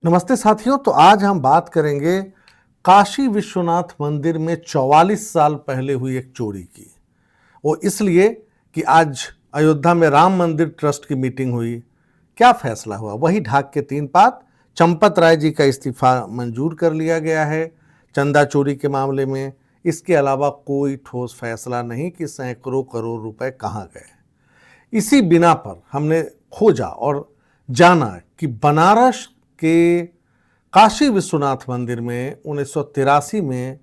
नमस्ते साथियों। तो आज हम बात करेंगे काशी विश्वनाथ मंदिर में 44 साल पहले हुई एक चोरी की। वो इसलिए कि आज अयोध्या में राम मंदिर ट्रस्ट की मीटिंग हुई। क्या फैसला हुआ? वही ढाक के तीन पात। चंपत राय जी का इस्तीफा मंजूर कर लिया गया है चंदा चोरी के मामले में। इसके अलावा कोई ठोस फैसला नहीं कि सैकड़ों करोड़ रुपए कहाँ गए। इसी बिना पर हमने खोजा और जाना कि बनारस के काशी विश्वनाथ मंदिर में 1983 में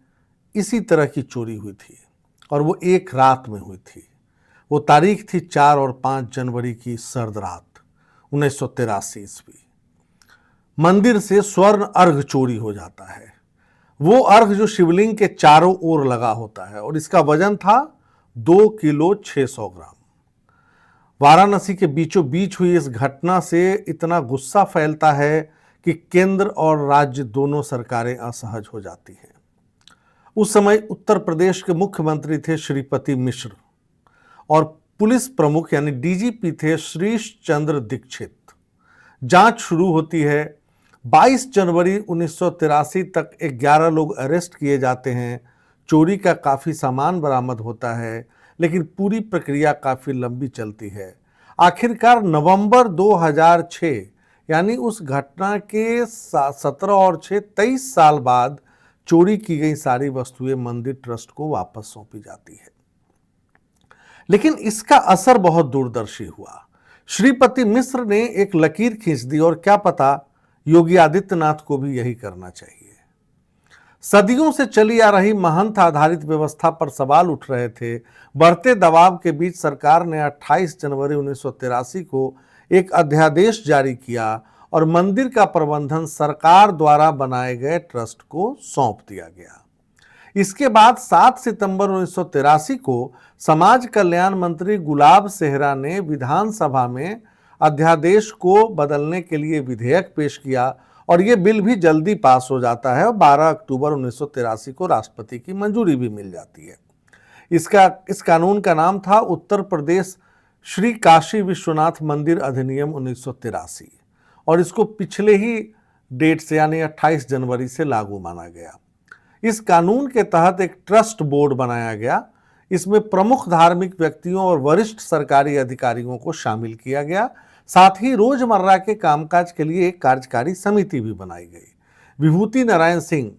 इसी तरह की चोरी हुई थी और वो एक रात में हुई थी। वो तारीख थी 4 और 5 जनवरी की सर्द रात 1983 ईस्वी। मंदिर से स्वर्ण अर्घ चोरी हो जाता है। वो अर्घ जो शिवलिंग के चारों ओर लगा होता है और इसका वजन था 2 किलो 600 ग्राम। वाराणसी के बीचों बीच हुई इस घटना से इतना गुस्सा फैलता है कि केंद्र और राज्य दोनों सरकारें असहज हो जाती हैं। उस समय उत्तर प्रदेश के मुख्यमंत्री थे श्रीपति मिश्र और पुलिस प्रमुख यानी डीजीपी थे श्रीश चंद्र दीक्षित। जांच शुरू होती है। 22 जनवरी 1983 तक 11 लोग अरेस्ट किए जाते हैं। चोरी का काफ़ी सामान बरामद होता है, लेकिन पूरी प्रक्रिया काफ़ी लंबी चलती है। आखिरकार नवंबर 2006 यानी उस घटना के 17 और 6 23 साल बाद चोरी की गई सारी वस्तुएं मंदिर ट्रस्ट को वापस सौंपी जाती है। लेकिन इसका असर बहुत दूरदर्शी हुआ। श्रीपति मिश्र ने एक लकीर खींच दी और क्या पता योगी आदित्यनाथ को भी यही करना चाहिए। सदियों से चली आ रही महंत आधारित व्यवस्था पर सवाल उठ रहे थे। बढ़ते दबाव के बीच सरकार ने 28 जनवरी 1983 को एक अध्यादेश जारी किया और मंदिर का प्रबंधन सरकार द्वारा बनाए गए ट्रस्ट को सौंप दिया गया। इसके बाद 7 सितंबर 1983 को समाज कल्याण मंत्री गुलाब सेहरा ने विधानसभा में अध्यादेश को बदलने के लिए विधेयक पेश किया और ये बिल भी जल्दी पास हो जाता है और 12 अक्टूबर 1983 को राष्ट्रपति की मंजूरी भी मिल जाती है। इस कानून का नाम था उत्तर प्रदेश श्री काशी विश्वनाथ मंदिर अधिनियम 1983 और इसको पिछले ही डेट से यानी 28 जनवरी से लागू माना गया। इस कानून के तहत एक ट्रस्ट बोर्ड बनाया गया। इसमें प्रमुख धार्मिक व्यक्तियों और वरिष्ठ सरकारी अधिकारियों को शामिल किया गया। साथ ही रोजमर्रा के कामकाज के लिए एक कार्यकारी समिति भी बनाई गई। विभूति नारायण सिंह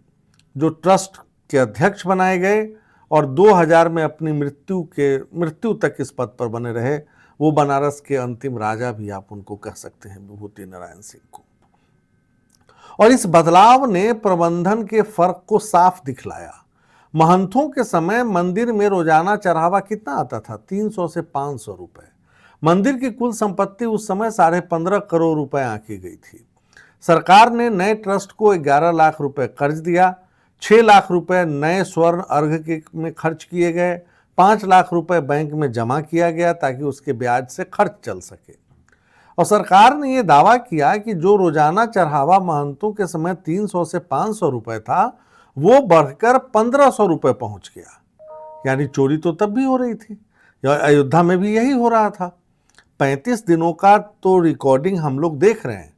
जो ट्रस्ट के अध्यक्ष बनाए गए और 2000 में अपनी मृत्यु तक इस पद पर बने रहे। वो बनारस के अंतिम राजा भी आप उनको कह सकते हैं, विभूति नारायण सिंह को। और इस बदलाव ने प्रबंधन के फर्क को साफ दिखलाया। महंतों के समय मंदिर में रोजाना चढ़ावा कितना आता था? 300 से 500 रुपए। मंदिर की कुल संपत्ति उस समय 15.5 करोड़ रुपए आंकी गई थी। सरकार ने नए ट्रस्ट को 11 लाख रुपए कर्ज दिया। 6 लाख रुपए नए स्वर्ण अर्घ में खर्च किए गए। 5 लाख रुपए बैंक में जमा किया गया ताकि उसके ब्याज से खर्च चल सके। और सरकार ने यह दावा किया कि जो रोजाना चढ़ावा महंतों के समय 300 से 500 रुपए था, वो बढ़कर 1500 रुपए पहुंच गया। यानी चोरी तो तब भी हो रही थी। अयोध्या में भी यही हो रहा था। 35 दिनों का तो रिकॉर्डिंग हम लोग देख रहे हैं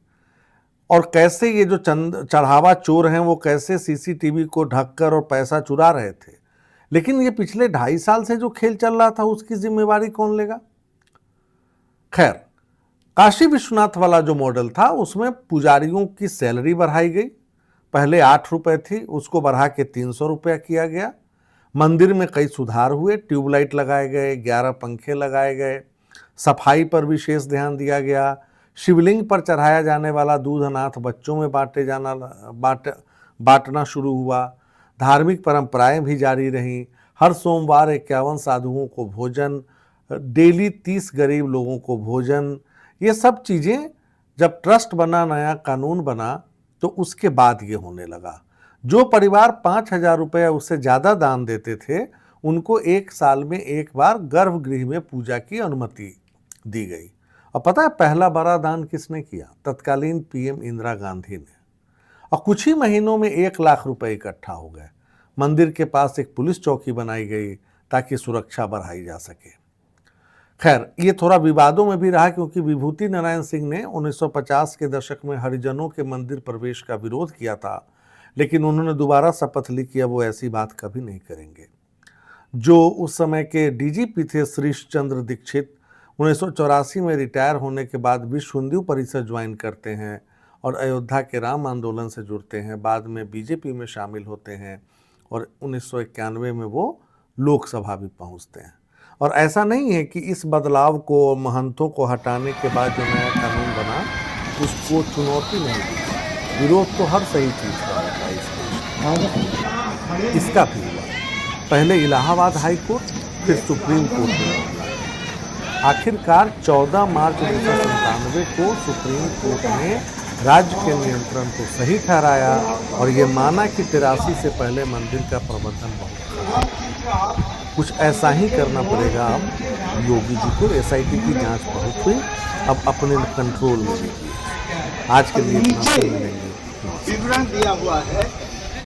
और कैसे ये जो चढ़ावा चोर हैं वो कैसे सीसीटीवी को ढककर और पैसा चुरा रहे थे। लेकिन ये पिछले 2.5 साल से जो खेल चल रहा था उसकी जिम्मेवारी कौन लेगा? खैर, काशी विश्वनाथ वाला जो मॉडल था उसमें पुजारियों की सैलरी बढ़ाई गई। पहले 8 रुपए थी, उसको बढ़ा के 300 रुपया किया गया। मंदिर में कई सुधार हुए। ट्यूबलाइट लगाए गए, 11 पंखे लगाए गए, सफाई पर विशेष ध्यान दिया गया। शिवलिंग पर चढ़ाया जाने वाला दूध अनाथ बच्चों में बांटना शुरू हुआ। धार्मिक परंपराएं भी जारी रहीं। हर सोमवार 51 साधुओं को भोजन, डेली 30 गरीब लोगों को भोजन। ये सब चीज़ें जब ट्रस्ट बना, नया कानून बना, तो उसके बाद ये होने लगा। जो परिवार 5,000 रुपये उससे ज़्यादा दान देते थे उनको 1 साल में एक बार गर्भगृह में पूजा की अनुमति दी गई। और पता है पहला बड़ा दान किसने किया? तत्कालीन पीएम इंदिरा गांधी ने। और कुछ ही महीनों में 1 लाख रुपए इकट्ठा हो गए। मंदिर के पास एक पुलिस चौकी बनाई गई ताकि सुरक्षा बढ़ाई जा सके। खैर, ये थोड़ा विवादों में भी रहा क्योंकि विभूति नारायण सिंह ने 1950 के दशक में हरिजनों के मंदिर प्रवेश का विरोध किया था, लेकिन उन्होंने दोबारा शपथ ली कि अब वो ऐसी बात कभी नहीं करेंगे। जो उस समय के डीजीपी थे श्रीश चंद्र दीक्षित, 1984 में रिटायर होने के बाद विश्व हिंदू परिषद ज्वाइन करते हैं और अयोध्या के राम आंदोलन से जुड़ते हैं। बाद में बीजेपी में शामिल होते हैं और 1991 में वो लोकसभा भी पहुंचते हैं। और ऐसा नहीं है कि इस बदलाव को, महंतों को हटाने के बाद जो नया कानून बना उसको चुनौती नहीं दी। विरोध तो हर सही चीज़ का होता है इस देश में। इसका भी हुआ, पहले इलाहाबाद हाई कोर्ट, फिर सुप्रीम कोर्ट में मामला गया। आखिरकार 14 मार्च 1997 को सुप्रीम कोर्ट ने राज्य के नियंत्रण को सही ठहराया और ये माना कि 83 से पहले मंदिर का प्रबंधन बहुत खराब था। कुछ ऐसा ही करना पड़ेगा अब योगी जी को। एसआईटी की जांच बहुत हुई, अब अपने कंट्रोल में लीजिए। आज के लिए इतना, फिर मिलेंगे। विवरण दिया हुआ है